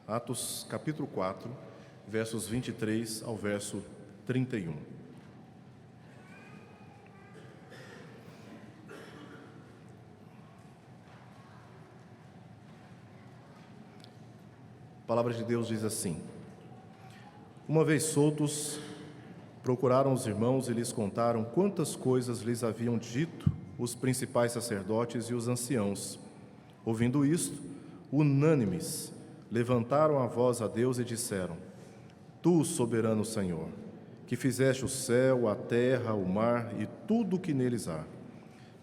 Atos capítulo 4, versos 23 ao verso 31. A palavra de Deus diz assim: Uma vez soltos, procuraram os irmãos e lhes contaram quantas coisas lhes haviam dito os principais sacerdotes e os anciãos. Ouvindo isto, unânimes, levantaram a voz a Deus e disseram: Tu, soberano Senhor, que fizeste o céu, a terra, o mar e tudo o que neles há,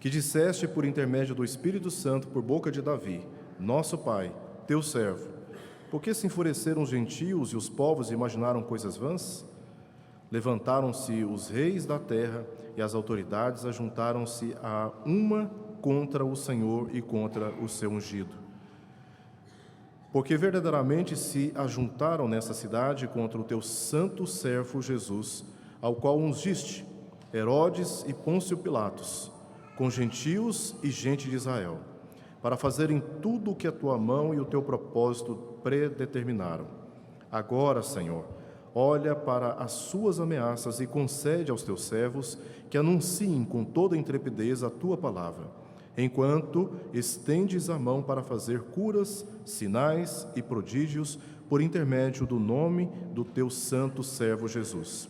que disseste por intermédio do Espírito Santo por boca de Davi, nosso pai, teu servo, por que se enfureceram os gentios e os povos imaginaram coisas vãs? Levantaram-se os reis da terra e as autoridades ajuntaram-se a uma contra o Senhor e contra o seu ungido. Porque verdadeiramente se ajuntaram nessa cidade contra o teu santo servo Jesus, ao qual ungiste, Herodes e Pôncio Pilatos, com gentios e gente de Israel, para fazerem tudo o que a tua mão e o teu propósito predeterminaram. Agora, Senhor, olha para as suas ameaças e concede aos teus servos que anunciem com toda intrepidez a tua palavra, enquanto estendes a mão para fazer curas, sinais e prodígios por intermédio do nome do teu santo servo Jesus.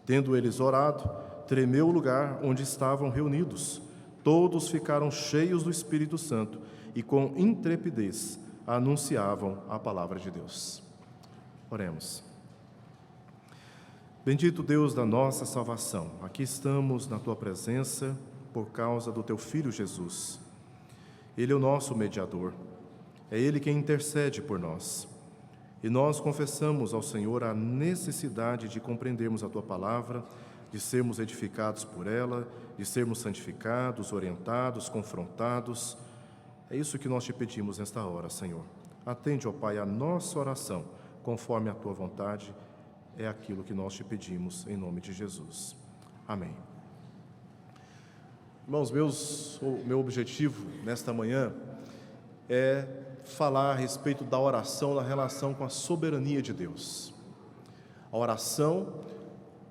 Tendo eles orado, tremeu o lugar onde estavam reunidos. Todos ficaram cheios do Espírito Santo e com intrepidez anunciavam a palavra de Deus. Oremos. Bendito Deus da nossa salvação, aqui estamos na tua presença por causa do teu Filho Jesus. Ele é o nosso mediador, é Ele quem intercede por nós. E nós confessamos ao Senhor a necessidade de compreendermos a tua palavra, de sermos edificados por ela, de sermos santificados, orientados, confrontados. É isso que nós te pedimos nesta hora, Senhor. Atende, ó Pai, a nossa oração, conforme a tua vontade. É aquilo que nós te pedimos, em nome de Jesus. Amém. Irmãos, meu objetivo nesta manhã é falar a respeito da oração na relação com a soberania de Deus. A oração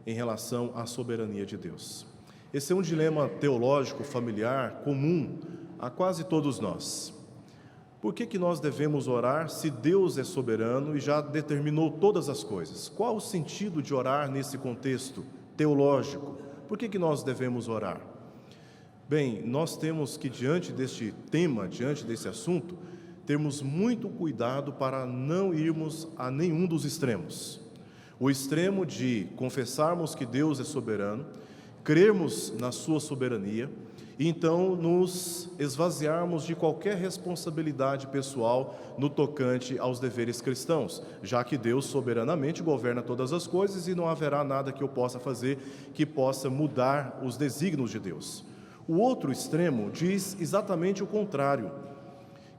em relação à soberania de Deus. Esse é um dilema teológico familiar comum a quase todos nós. Por que nós devemos orar se Deus é soberano e já determinou todas as coisas? Qual o sentido de orar nesse contexto teológico? Por que nós devemos orar? Bem, nós temos que, diante deste tema, diante desse assunto, termos muito cuidado para não irmos a nenhum dos extremos. O extremo de confessarmos que Deus é soberano, crermos na sua soberania, e então nos esvaziarmos de qualquer responsabilidade pessoal no tocante aos deveres cristãos, já que Deus soberanamente governa todas as coisas e não haverá nada que eu possa fazer que possa mudar os desígnios de Deus. O outro extremo diz exatamente o contrário,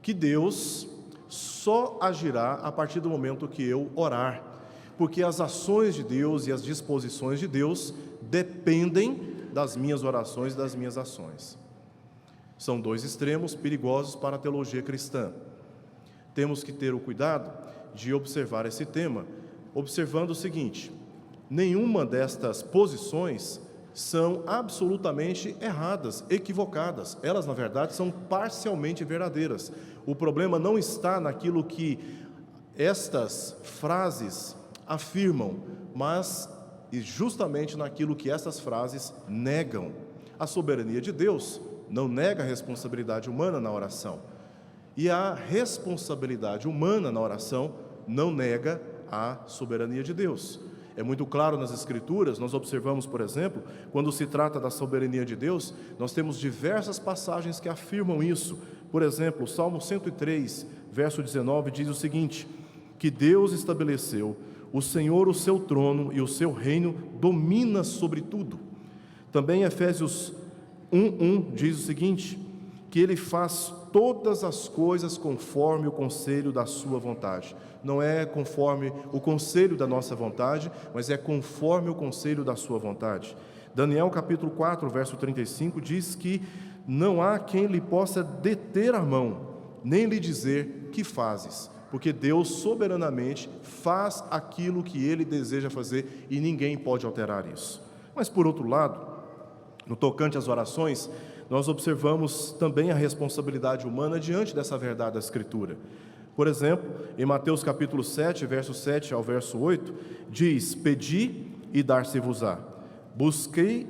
que Deus só agirá a partir do momento que eu orar, porque as ações de Deus e as disposições de Deus dependem das minhas orações e das minhas ações. São dois extremos perigosos para a teologia cristã. Temos que ter o cuidado de observar esse tema, observando o seguinte: nenhuma destas posições são absolutamente erradas, equivocadas. Elas, na verdade, são parcialmente verdadeiras. O problema não está naquilo que estas frases afirmam, mas justamente naquilo que essas frases negam. A soberania de Deus não nega a responsabilidade humana na oração. E a responsabilidade humana na oração não nega a soberania de Deus. É muito claro nas Escrituras, nós observamos, por exemplo, quando se trata da soberania de Deus, nós temos diversas passagens que afirmam isso. Por exemplo, o Salmo 103, verso 19, diz o seguinte: que Deus estabeleceu o Senhor o seu trono e o seu reino domina sobre tudo. Também Efésios 1:1 diz o seguinte: que Ele faz todas as coisas conforme o conselho da sua vontade. Não é conforme o conselho da nossa vontade, mas é conforme o conselho da sua vontade. Daniel capítulo 4, verso 35 diz que não há quem lhe possa deter a mão, nem lhe dizer: que fazes? porque Deus soberanamente faz aquilo que Ele deseja fazer e ninguém pode alterar isso. Mas, por outro lado, no tocante às orações, nós observamos também a responsabilidade humana diante dessa verdade da Escritura. Por exemplo, em Mateus capítulo 7, verso 7 ao verso 8, diz: pedi e dar-se-vos-á,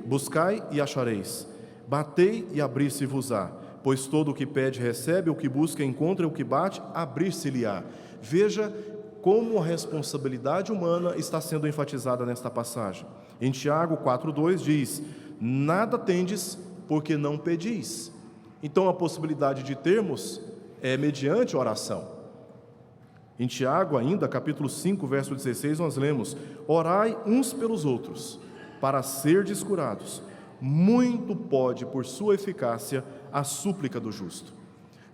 buscai e achareis, batei e abrir-se-vos-á, pois todo o que pede recebe, o que busca encontra, o que bate, abrir-se-lhe-á. Veja como a responsabilidade humana está sendo enfatizada nesta passagem. Em Tiago 4,2 diz: nada tendes porque não pedis. Então a possibilidade de termos é mediante oração. Em Tiago ainda, capítulo 5, verso 16, nós lemos: orai uns pelos outros, para serdes curados. Muito pode, por sua eficácia, a súplica do justo.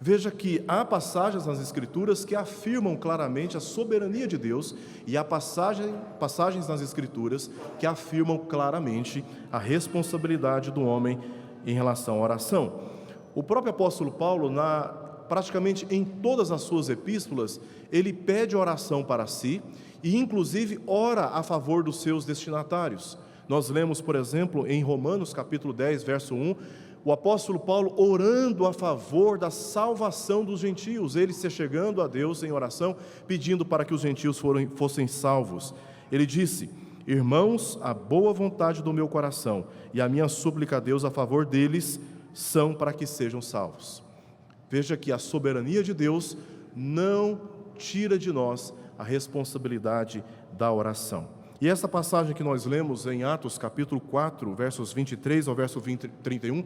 Veja que há passagens nas Escrituras que afirmam claramente a soberania de Deus e há passagens nas Escrituras que afirmam claramente a responsabilidade do homem em relação à oração. O próprio apóstolo Paulo, praticamente em todas as suas epístolas, ele pede oração para si e inclusive ora a favor dos seus destinatários. Nós lemos, por exemplo, em Romanos capítulo 10, verso 1, o apóstolo Paulo orando a favor da salvação dos gentios, ele se chegando a Deus em oração, pedindo para que os gentios fossem salvos. Ele disse: irmãos, a boa vontade do meu coração e a minha súplica a Deus a favor deles são para que sejam salvos. Veja que a soberania de Deus não tira de nós a responsabilidade da oração. E essa passagem que nós lemos em Atos capítulo 4, versos 23 ao verso 31,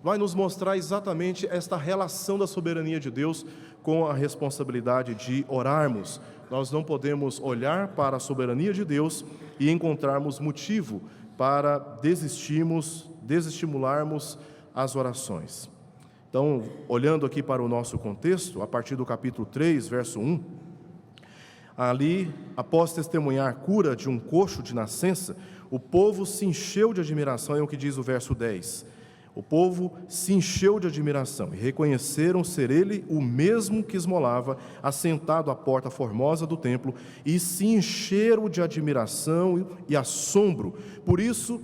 vai nos mostrar exatamente esta relação da soberania de Deus com a responsabilidade de orarmos. Nós não podemos olhar para a soberania de Deus e encontrarmos motivo para desestimularmos as orações. Então, olhando aqui para o nosso contexto, a partir do capítulo 3, verso 1, ali, após testemunhar a cura de um coxo de nascença, o povo se encheu de admiração, é o que diz o verso 10. O povo se encheu de admiração e reconheceram ser ele o mesmo que esmolava, assentado à porta formosa do templo, e se encheram de admiração e assombro por isso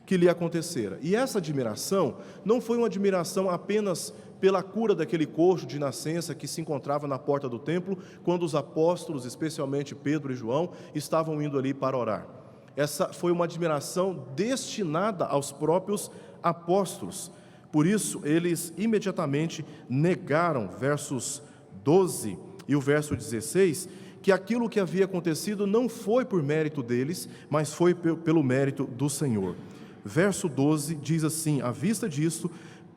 que lhe acontecera. E essa admiração não foi uma admiração apenas pela cura daquele coxo de nascença que se encontrava na porta do templo, quando os apóstolos, especialmente Pedro e João, estavam indo ali para orar. Essa foi uma admiração destinada aos próprios apóstolos. Por isso, eles imediatamente negaram, versos 12 e o verso 16, que aquilo que havia acontecido não foi por mérito deles, mas foi pelo mérito do Senhor. Verso 12 diz assim: à vista disso,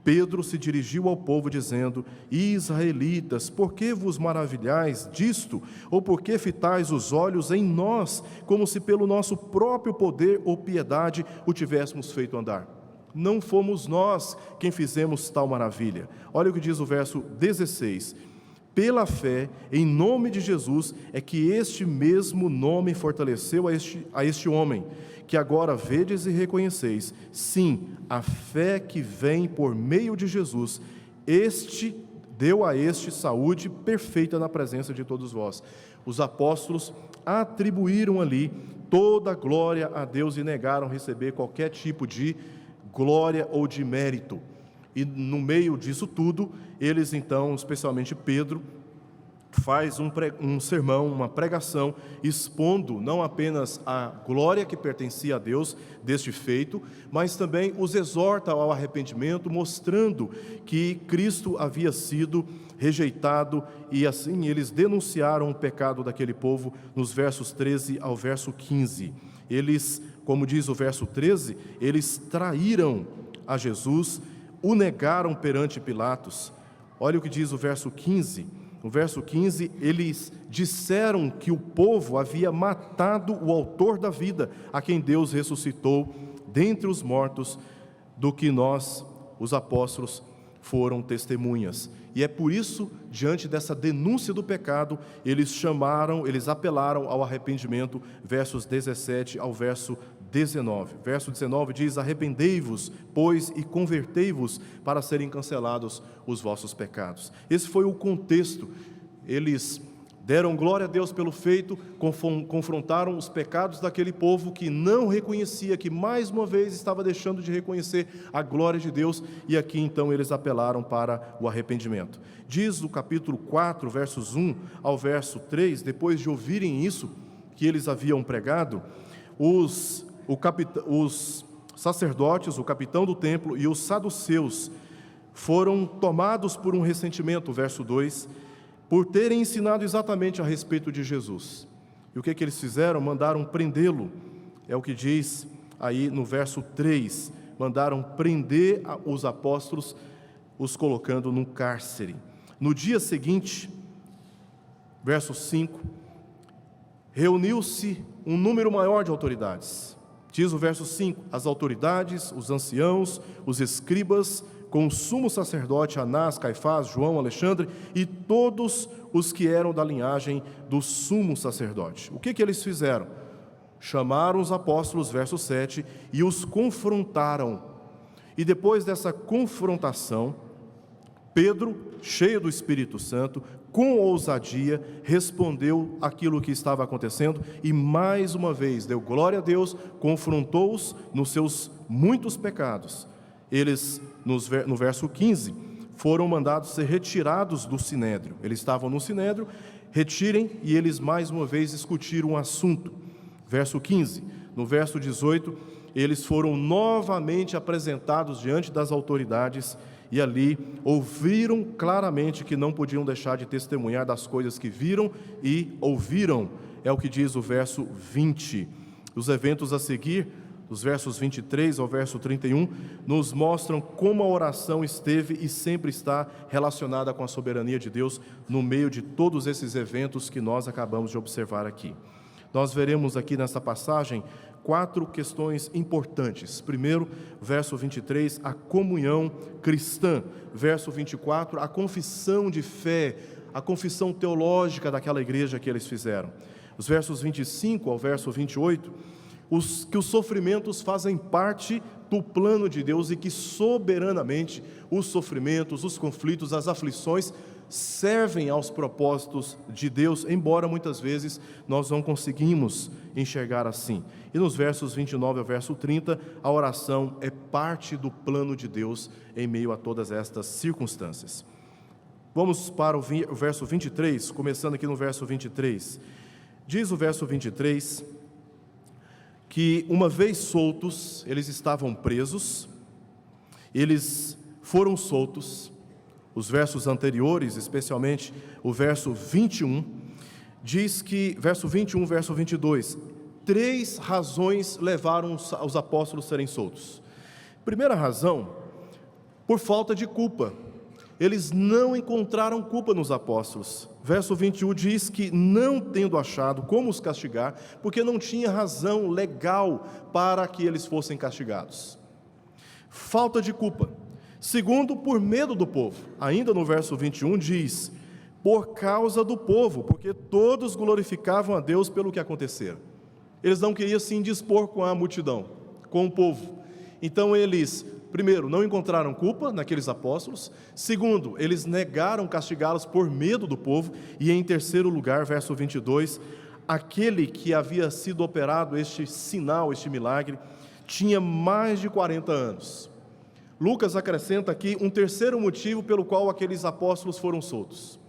Pedro se dirigiu ao povo dizendo: israelitas, por que vos maravilhais disto? Ou por que fitais os olhos em nós, como se pelo nosso próprio poder ou piedade o tivéssemos feito andar? Não fomos nós quem fizemos tal maravilha. Olha o que diz o verso 16: pela fé, em nome de Jesus, é que este mesmo nome fortaleceu a este homem, que agora vedes e reconheceis. Sim, a fé que vem por meio de Jesus, deu a este saúde perfeita na presença de todos vós. Os apóstolos atribuíram ali toda a glória a Deus e negaram receber qualquer tipo de glória ou de mérito. E no meio disso tudo, eles então, especialmente Pedro, faz um sermão, uma pregação, expondo não apenas a glória que pertencia a Deus deste feito, mas também os exorta ao arrependimento, mostrando que Cristo havia sido rejeitado, e assim eles denunciaram o pecado daquele povo nos versos 13 ao verso 15. Eles, como diz o verso 13, eles traíram a Jesus, o negaram perante Pilatos. Olha o que diz o verso 15. No verso 15, eles disseram que o povo havia matado o autor da vida, a quem Deus ressuscitou dentre os mortos, do que nós, os apóstolos, foram testemunhas. E é por isso, diante dessa denúncia do pecado, eles apelaram ao arrependimento, versos 17 ao verso 19. Verso 19 diz: arrependei-vos, pois, e convertei-vos, para serem cancelados os vossos pecados. Esse foi o contexto. Eles Deram glória a Deus pelo feito, confrontaram os pecados daquele povo que não reconhecia, que mais uma vez estava deixando de reconhecer a glória de Deus, e aqui então eles apelaram para o arrependimento. Diz o capítulo 4, versos 1 ao verso 3, depois de ouvirem isso que eles haviam pregado, os sacerdotes, o capitão do templo e os saduceus foram tomados por um ressentimento, verso 2, por terem ensinado exatamente a respeito de Jesus. E o que eles fizeram? Mandaram prendê-lo, é o que diz aí no verso 3, mandaram prender os apóstolos, os colocando num cárcere. No dia seguinte, verso 5, reuniu-se um número maior de autoridades. Diz o verso 5, as autoridades, os anciãos, os escribas, com o sumo sacerdote Anás, Caifás, João, Alexandre e todos os que eram da linhagem do sumo sacerdote. O que eles fizeram? Chamaram os apóstolos, verso 7, e os confrontaram. E depois dessa confrontação, Pedro, cheio do Espírito Santo, com ousadia, respondeu aquilo que estava acontecendo e mais uma vez deu glória a Deus, confrontou-os nos seus muitos pecados. Eles, no verso 15, foram mandados ser retirados do sinédrio. Eles estavam no sinédrio, retirem, e eles mais uma vez discutiram o assunto. Verso 15. No verso 18, eles foram novamente apresentados diante das autoridades e ali ouviram claramente que não podiam deixar de testemunhar das coisas que viram e ouviram. É o que diz o verso 20. Os eventos a seguir, dos versos 23 ao verso 31, nos mostram como a oração esteve e sempre está relacionada com a soberania de Deus no meio de todos esses eventos que nós acabamos de observar aqui. Nós veremos aqui nessa passagem 4 questões importantes. Primeiro, verso 23, a comunhão cristã. Verso 24, a confissão de fé, a confissão teológica daquela igreja que eles fizeram. Os versos 25 ao verso 28, que os sofrimentos fazem parte do plano de Deus e que soberanamente os sofrimentos, os conflitos, as aflições servem aos propósitos de Deus, embora muitas vezes nós não conseguimos enxergar assim. E nos versos 29 ao verso 30, a oração é parte do plano de Deus em meio a todas estas circunstâncias. Vamos para o verso 23, começando aqui no verso 23. Diz o verso 23 que uma vez soltos, eles estavam presos, eles foram soltos. Os versos anteriores, especialmente o verso 21, diz que, verso 21, verso 22, 3 razões levaram os apóstolos a serem soltos. Primeira razão, por falta de culpa. Eles não encontraram culpa nos apóstolos. Verso 21 diz que não tendo achado como os castigar, porque não tinha razão legal para que eles fossem castigados. Falta de culpa. Segundo, por medo do povo. Ainda no verso 21 diz, por causa do povo, porque todos glorificavam a Deus pelo que acontecera. Eles não queriam se indispor com a multidão, com o povo. Então eles, primeiro, não encontraram culpa naqueles apóstolos. Segundo, eles negaram castigá-los por medo do povo. E em terceiro lugar, verso 22, aquele que havia sido operado este sinal, este milagre, tinha mais de 40 anos. Lucas acrescenta aqui um terceiro motivo pelo qual aqueles apóstolos foram soltos.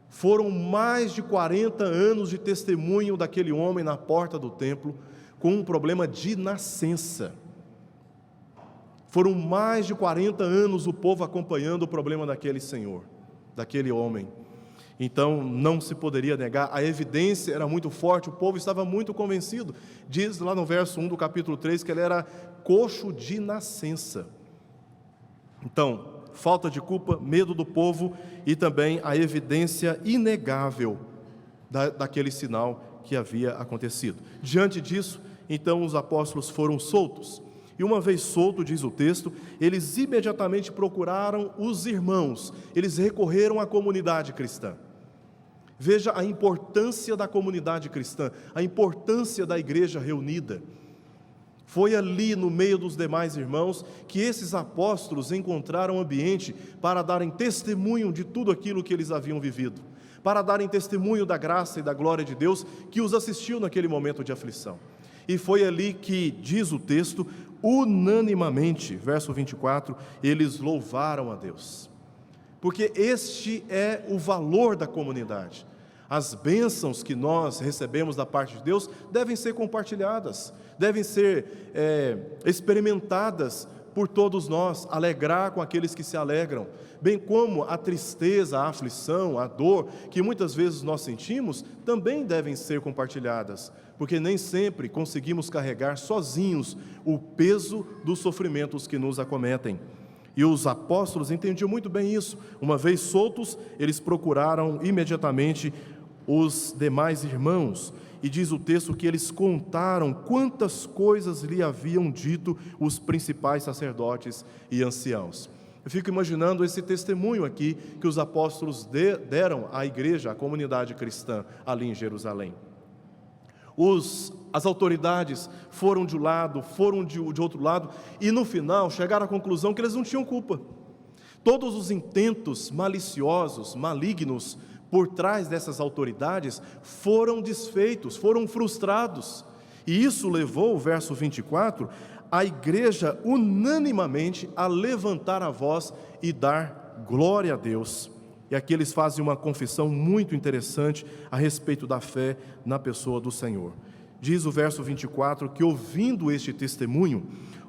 Foram mais de 40 anos de testemunho daquele homem na porta do templo com um problema de nascença. Foram mais de 40 anos o povo acompanhando o problema daquele senhor, daquele homem. Então não se poderia negar, a evidência era muito forte, o povo estava muito convencido. Diz lá no verso 1 do capítulo 3 que ele era coxo de nascença. Então, falta de culpa, medo do povo e também a evidência inegável daquele sinal que havia acontecido. Diante disso, então os apóstolos foram soltos. E uma vez solto, diz o texto, eles imediatamente procuraram os irmãos, eles recorreram à comunidade cristã. Veja a importância da comunidade cristã, a importância da igreja reunida. Foi ali, no meio dos demais irmãos, que esses apóstolos encontraram ambiente para darem testemunho de tudo aquilo que eles haviam vivido, para darem testemunho da graça e da glória de Deus que os assistiu naquele momento de aflição. E foi ali que, diz o texto, unanimamente, verso 24, eles louvaram a Deus. Porque este é o valor da comunidade. As bênçãos que nós recebemos da parte de Deus devem ser compartilhadas, devem ser experimentadas por todos nós, alegrar com aqueles que se alegram, bem como a tristeza, a aflição, a dor, que muitas vezes nós sentimos, também devem ser compartilhadas, porque nem sempre conseguimos carregar sozinhos o peso dos sofrimentos que nos acometem. E os apóstolos entendiam muito bem isso. Uma vez soltos, eles procuraram imediatamente os demais irmãos, e diz o texto que eles contaram quantas coisas lhe haviam dito os principais sacerdotes e anciãos. Eu fico imaginando esse testemunho aqui que os apóstolos deram à igreja, à comunidade cristã ali em Jerusalém. As autoridades foram de um lado, foram de outro lado, e no final chegaram à conclusão que eles não tinham culpa. Todos os intentos maliciosos, malignos, por trás dessas autoridades, foram desfeitos, foram frustrados. E isso levou, o verso 24, a igreja unanimamente a levantar a voz e dar glória a Deus. E aqui eles fazem uma confissão muito interessante a respeito da fé na pessoa do Senhor. Diz o verso 24 que, ouvindo este testemunho,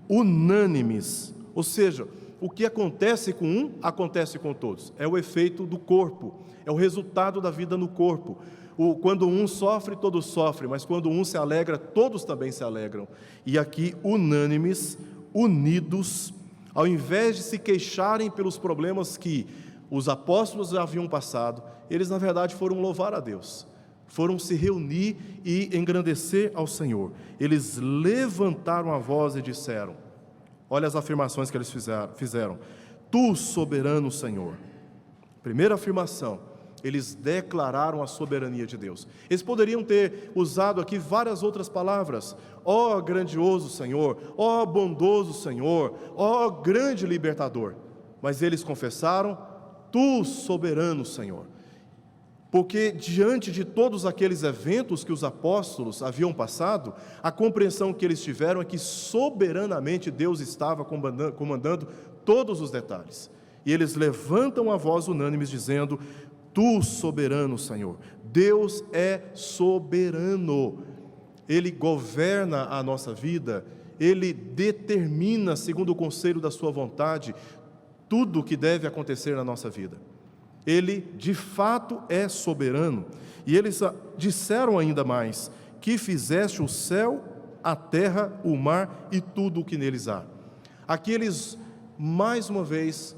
unânimes, ou seja, o que acontece com um, acontece com todos. É o efeito do corpo, é o resultado da vida no corpo. Quando um sofre, todos sofrem, mas quando um se alegra, todos também se alegram. E aqui, unânimes, unidos, ao invés de se queixarem pelos problemas que os apóstolos já haviam passado, eles na verdade foram louvar a Deus, foram se reunir e engrandecer ao Senhor. Eles levantaram a voz e disseram, olha as afirmações que eles fizeram. Tu, soberano Senhor. Primeira afirmação, eles declararam a soberania de Deus. Eles poderiam ter usado aqui várias outras palavras. Ó grandioso Senhor, ó bondoso Senhor, ó grande libertador. Mas eles confessaram, Tu, soberano Senhor. Porque diante de todos aqueles eventos que os apóstolos haviam passado, a compreensão que eles tiveram é que soberanamente Deus estava comandando todos os detalhes. E eles levantam a voz unânimes dizendo, Tu, soberano Senhor. Deus é soberano. Ele governa a nossa vida, Ele determina, segundo o conselho da sua vontade, tudo o que deve acontecer na nossa vida. Ele, de fato, é soberano. E eles disseram ainda mais, que fizeste o céu, a terra, o mar e tudo o que neles há. Aqui eles, mais uma vez,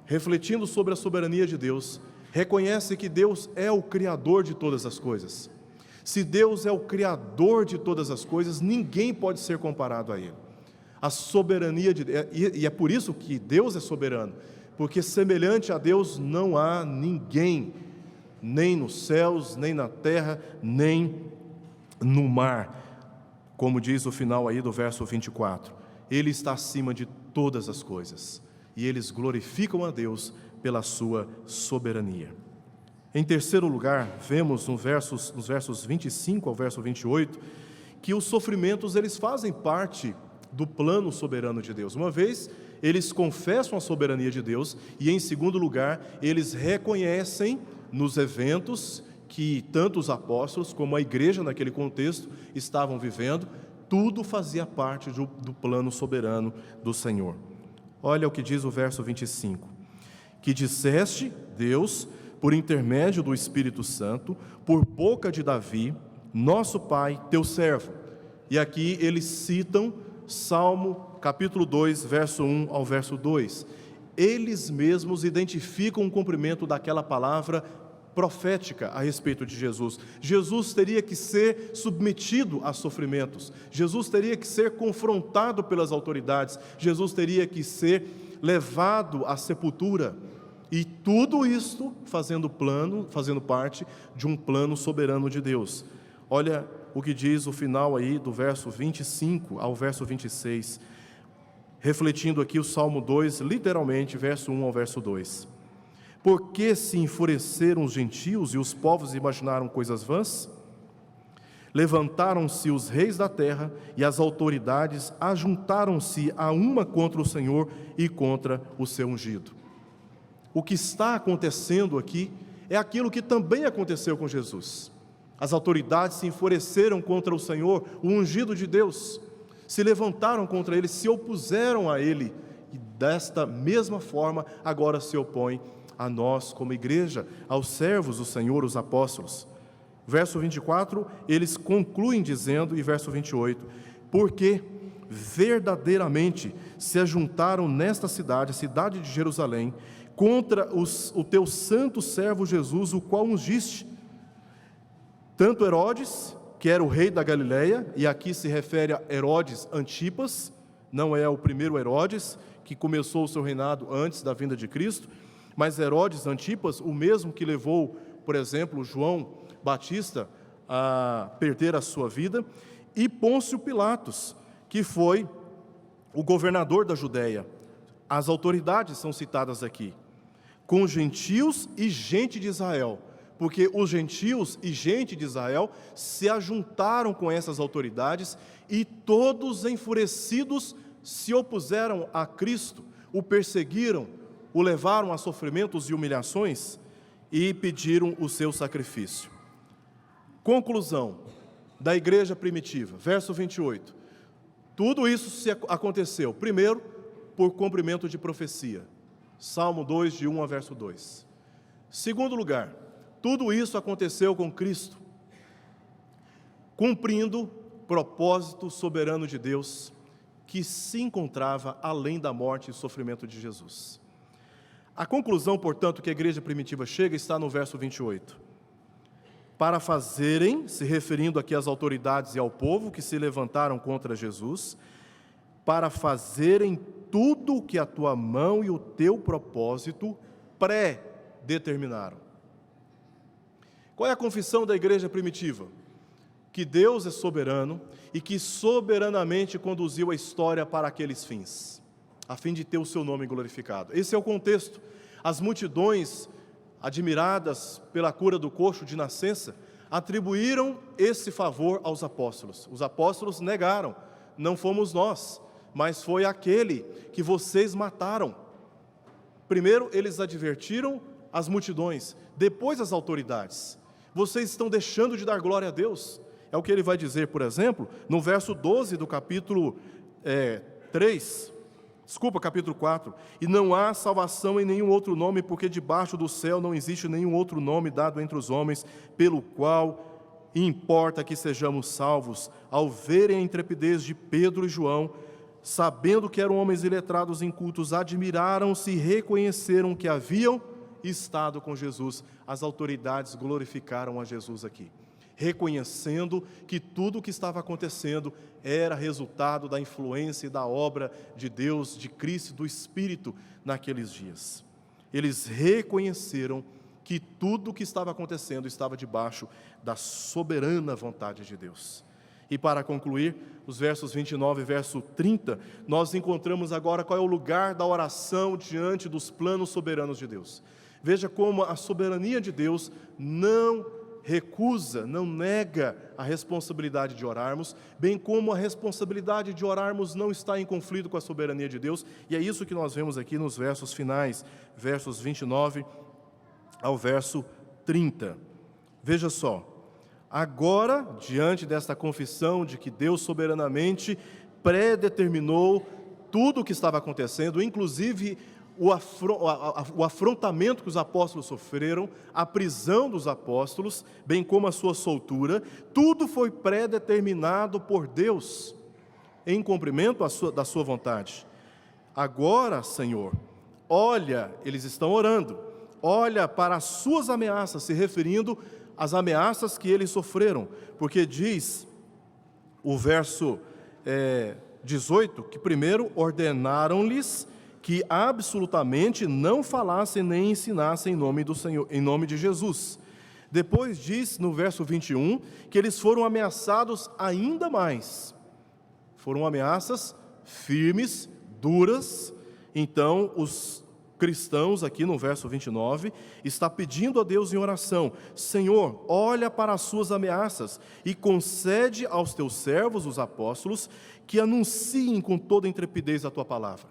refletindo sobre a soberania de Deus, reconhecem que Deus é o Criador de todas as coisas. Se Deus é o Criador de todas as coisas, ninguém pode ser comparado a Ele. A soberania de Deus, e é por isso que Deus é soberano, porque semelhante a Deus não há ninguém, nem nos céus, nem na terra, nem no mar, como diz o final aí do verso 24, Ele está acima de todas as coisas, e eles glorificam a Deus pela sua soberania. Em terceiro lugar, vemos nos versos 25 ao verso 28, que os sofrimentos eles fazem parte do plano soberano de Deus. Uma vez, eles confessam a soberania de Deus e, em segundo lugar, eles reconhecem nos eventos que tanto os apóstolos como a igreja naquele contexto estavam vivendo, tudo fazia parte do plano soberano do Senhor. Olha o que diz o verso 25, que disseste, Deus, por intermédio do Espírito Santo, por boca de Davi, nosso pai, teu servo. E aqui eles citam Salmo, capítulo 2, verso 1 ao verso 2. Eles mesmos identificam o cumprimento daquela palavra profética a respeito de Jesus. Jesus teria que ser submetido a sofrimentos. Jesus teria que ser confrontado pelas autoridades. Jesus teria que ser levado à sepultura. E tudo isto fazendo parte de um plano soberano de Deus. Olha o que diz o final aí do verso 25 ao verso 26, refletindo aqui o Salmo 2, literalmente, verso 1 ao verso 2. Porque se enfureceram os gentios e os povos imaginaram coisas vãs? Levantaram-se os reis da terra e as autoridades ajuntaram-se a uma contra o Senhor e contra o seu ungido. O que está acontecendo aqui é aquilo que também aconteceu com Jesus. As autoridades se enfureceram contra o Senhor, o ungido de Deus, se levantaram contra ele, se opuseram a ele, e desta mesma forma agora se opõem a nós como igreja, aos servos do Senhor, os apóstolos. Verso 24, eles concluem dizendo, e verso 28, porque verdadeiramente se ajuntaram nesta cidade, a cidade de Jerusalém, contra o teu santo servo Jesus, o qual ungiste. Tanto Herodes, que era o rei da Galileia, e aqui se refere a Herodes Antipas, não é o primeiro Herodes, que começou o seu reinado antes da vinda de Cristo, mas Herodes Antipas, o mesmo que levou, por exemplo, João Batista a perder a sua vida, e Pôncio Pilatos, que foi o governador da Judéia. As autoridades são citadas aqui, com gentios e gente de Israel, porque os gentios e gente de Israel se ajuntaram com essas autoridades e todos enfurecidos se opuseram a Cristo, o perseguiram, o levaram a sofrimentos e humilhações e pediram o seu sacrifício. Conclusão da igreja primitiva, verso 28. Tudo isso aconteceu, primeiro, por cumprimento de profecia. Salmo 2, de 1 a verso 2. Segundo lugar, tudo isso aconteceu com Cristo, cumprindo propósito soberano de Deus, que se encontrava além da morte e sofrimento de Jesus. A conclusão, portanto, que a igreja primitiva chega está no verso 28. Para fazerem, se referindo aqui às autoridades e ao povo que se levantaram contra Jesus, para fazerem tudo o que a tua mão e o teu propósito pré-determinaram. Qual é a confissão da igreja primitiva? Que Deus é soberano e que soberanamente conduziu a história para aqueles fins, a fim de ter o seu nome glorificado. Esse é o contexto. As multidões, admiradas pela cura do coxo de nascença, atribuíram esse favor aos apóstolos. Os apóstolos negaram, não fomos nós, mas foi aquele que vocês mataram. Primeiro eles advertiram as multidões, depois as autoridades. Vocês estão deixando de dar glória a Deus. É o que ele vai dizer, por exemplo, no verso 12 do capítulo 4. E não há salvação em nenhum outro nome, porque debaixo do céu não existe nenhum outro nome dado entre os homens, pelo qual importa que sejamos salvos. Ao verem a intrepidez de Pedro e João, sabendo que eram homens iletrados e incultos, admiraram-se e reconheceram que haviam estado com Jesus. As autoridades glorificaram a Jesus aqui, reconhecendo que tudo o que estava acontecendo era resultado da influência e da obra de Deus, de Cristo, do Espírito naqueles dias. Eles reconheceram que tudo o que estava acontecendo estava debaixo da soberana vontade de Deus. E para concluir, os versos 29 e verso 30, nós encontramos agora qual é o lugar da oração diante dos planos soberanos de Deus. Veja como a soberania de Deus não recusa, não nega a responsabilidade de orarmos, bem como a responsabilidade de orarmos não está em conflito com a soberania de Deus, e é isso que nós vemos aqui nos versos finais, versos 29 ao verso 30. Veja só, agora, diante desta confissão de que Deus soberanamente predeterminou tudo o que estava acontecendo, inclusive o afrontamento que os apóstolos sofreram, a prisão dos apóstolos, bem como a sua soltura, tudo foi predeterminado por Deus, em cumprimento da sua vontade. Agora, Senhor, olha, eles estão orando, olha para as suas ameaças, se referindo às ameaças que eles sofreram, porque diz o verso 18, que primeiro ordenaram-lhes que absolutamente não falassem nem ensinassem em nome do Senhor, em nome de Jesus. Depois diz no verso 21 que eles foram ameaçados ainda mais. Foram ameaças firmes, duras. Então os cristãos, aqui no verso 29, está pedindo a Deus em oração: Senhor, olha para as suas ameaças e concede aos teus servos, os apóstolos, que anunciem com toda intrepidez a tua palavra.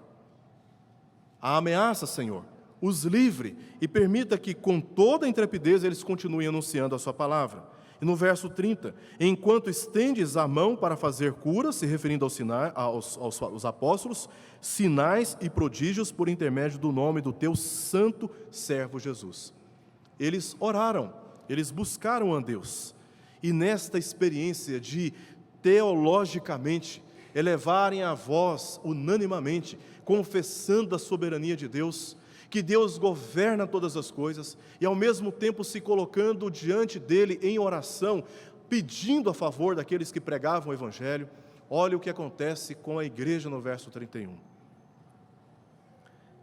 A ameaça, Senhor, os livre e permita que com toda intrepidez eles continuem anunciando a sua palavra. E no verso 30, enquanto estendes a mão para fazer curas, se referindo aos apóstolos, sinais e prodígios por intermédio do nome do teu santo servo Jesus. Eles oraram, eles buscaram a Deus. E nesta experiência de, teologicamente, elevarem a voz unanimamente, confessando a soberania de Deus, que Deus governa todas as coisas, e ao mesmo tempo se colocando diante dele em oração, pedindo a favor daqueles que pregavam o Evangelho. Olha o que acontece com a igreja no verso 31.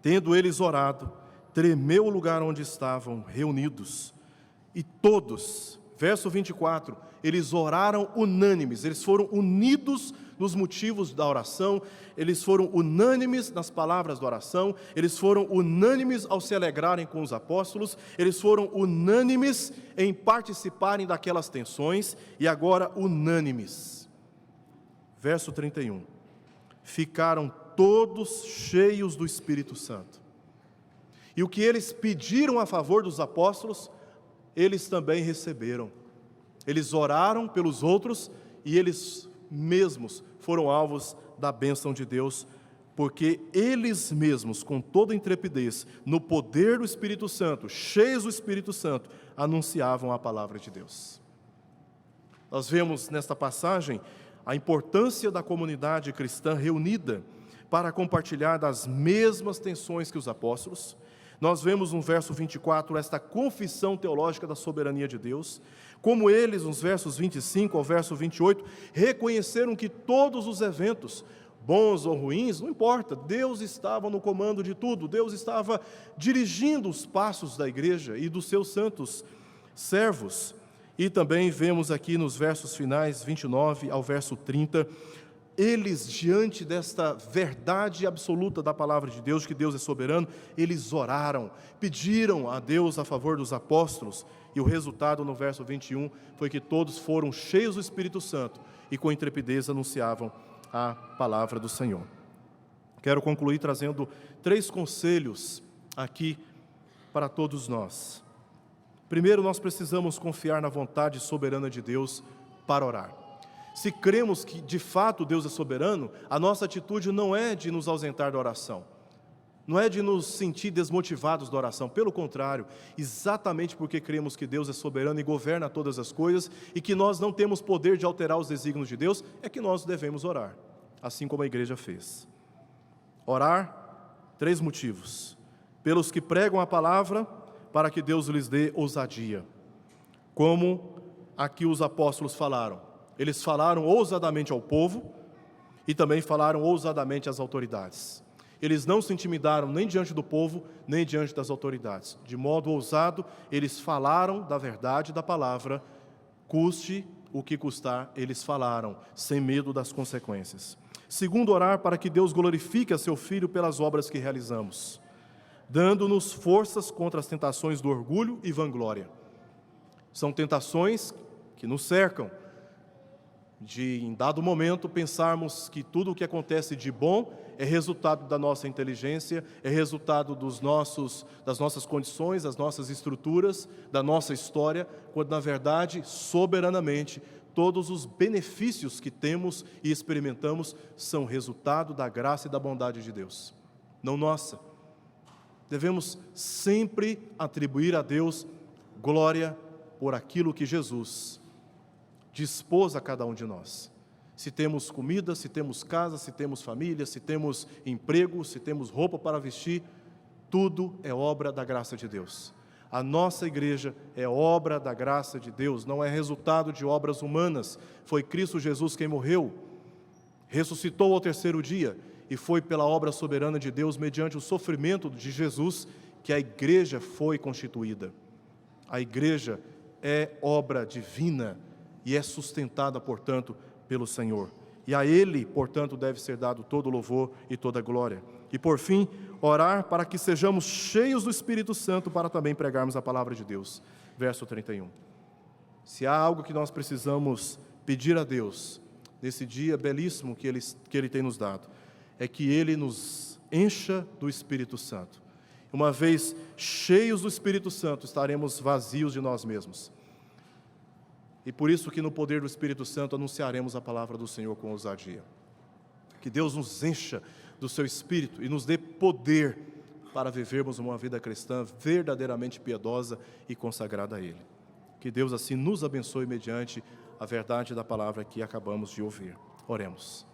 Tendo eles orado, tremeu o lugar onde estavam reunidos, e todos, verso 24, eles oraram unânimes, eles foram unidos nos motivos da oração, eles foram unânimes nas palavras da oração, eles foram unânimes ao se alegrarem com os apóstolos, eles foram unânimes em participarem daquelas tensões, e agora unânimes. Verso 31, ficaram todos cheios do Espírito Santo, e o que eles pediram a favor dos apóstolos, eles também receberam. Eles oraram pelos outros e eles mesmos foram alvos da bênção de Deus, porque eles mesmos, com toda intrepidez, no poder do Espírito Santo, cheios do Espírito Santo, anunciavam a palavra de Deus. Nós vemos nesta passagem a importância da comunidade cristã reunida para compartilhar das mesmas tensões que os apóstolos. Nós vemos no verso 24 esta confissão teológica da soberania de Deus, como eles, nos versos 25 ao verso 28, reconheceram que todos os eventos, bons ou ruins, não importa, Deus estava no comando de tudo, Deus estava dirigindo os passos da igreja e dos seus santos servos. E também vemos aqui nos versos finais, 29 ao verso 30, eles, diante desta verdade absoluta da palavra de Deus, que Deus é soberano, eles oraram, pediram a Deus a favor dos apóstolos, e o resultado no verso 21 foi que todos foram cheios do Espírito Santo e com intrepidez anunciavam a palavra do Senhor. Quero concluir trazendo 3 conselhos aqui para todos nós. Primeiro, nós precisamos confiar na vontade soberana de Deus para orar. Se cremos que de fato Deus é soberano, a nossa atitude não é de nos ausentar da oração, não é de nos sentir desmotivados da oração, pelo contrário, exatamente porque cremos que Deus é soberano e governa todas as coisas e que nós não temos poder de alterar os desígnios de Deus, é que nós devemos orar, assim como a igreja fez. Orar, 3 motivos: pelos que pregam a palavra, para que Deus lhes dê ousadia, como aqui os apóstolos falaram. Eles falaram ousadamente ao povo e também falaram ousadamente às autoridades. Eles não se intimidaram nem diante do povo, nem diante das autoridades. De modo ousado, eles falaram da verdade da palavra, custe o que custar, eles falaram, sem medo das consequências. Segundo, orar para que Deus glorifique a seu Filho pelas obras que realizamos, dando-nos forças contra as tentações do orgulho e vanglória. São tentações que nos cercam, de, em dado momento, pensarmos que tudo o que acontece de bom é resultado da nossa inteligência, é resultado das nossas condições, das nossas estruturas, da nossa história, quando, na verdade, soberanamente, todos os benefícios que temos e experimentamos são resultado da graça e da bondade de Deus, não nossa. Devemos sempre atribuir a Deus glória por aquilo que Jesus dispôs a cada um de nós. Se temos comida, se temos casa, se temos família, se temos emprego, se temos roupa para vestir, tudo é obra da graça de Deus. A nossa igreja é obra da graça de Deus, não é resultado de obras humanas. Foi Cristo Jesus quem morreu, ressuscitou ao 3º dia, e foi pela obra soberana de Deus, mediante o sofrimento de Jesus, que a igreja foi constituída. A igreja é obra divina, e é sustentada, portanto, pelo Senhor. E a Ele, portanto, deve ser dado todo o louvor e toda a glória. E por fim, orar para que sejamos cheios do Espírito Santo para também pregarmos a palavra de Deus. Verso 31. Se há algo que nós precisamos pedir a Deus, nesse dia belíssimo que Ele tem nos dado, é que Ele nos encha do Espírito Santo. Uma vez cheios do Espírito Santo, estaremos vazios de nós mesmos. E por isso que no poder do Espírito Santo anunciaremos a palavra do Senhor com ousadia. Que Deus nos encha do seu Espírito e nos dê poder para vivermos uma vida cristã verdadeiramente piedosa e consagrada a Ele. Que Deus assim nos abençoe mediante a verdade da palavra que acabamos de ouvir. Oremos.